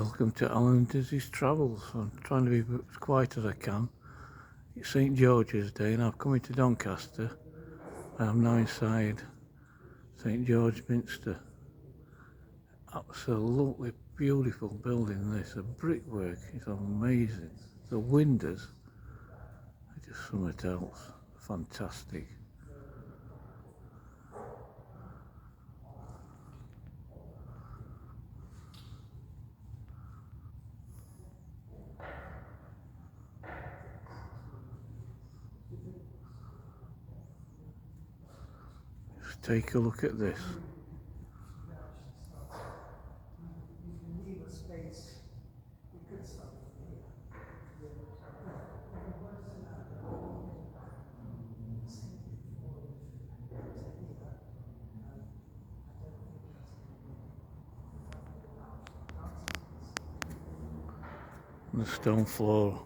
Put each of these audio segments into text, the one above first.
Welcome to Alan Dizzy's Travels. I'm trying to be as quiet as I can. It's St George's Day and I've come into Doncaster. I'm now inside St George Minster. Absolutely beautiful building this. The brickwork is amazing. The windows are just something else. Fantastic. Just take a look at this. And the stone floor.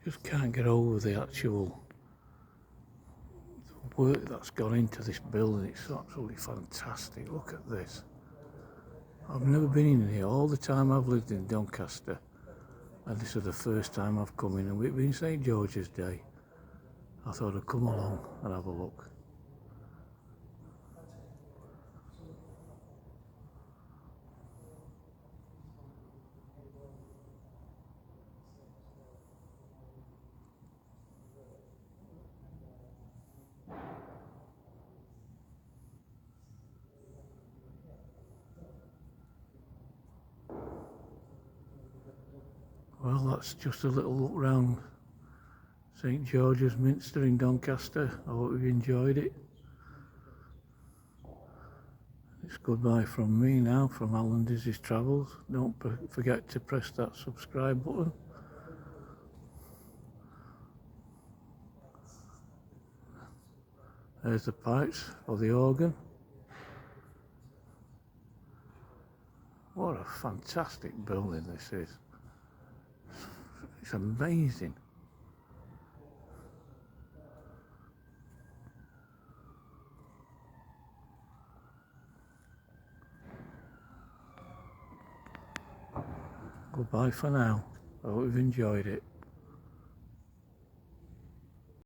Just can't get over the actual work that's gone into this building. It's absolutely fantastic. Look at this. I've never been in here all the time I've lived in Doncaster, and this is the first time I've come in, and we've been St George's Day. I thought I'd come along and have a look. Well, that's just a little look round St George's Minster in Doncaster. I hope you've enjoyed it. It's goodbye from me now, from Alan Dizzy's Travels. Don't forget to press that subscribe button. There's the pipes for the organ. What a fantastic building this is. It's amazing. Goodbye for now. I hope you've enjoyed it.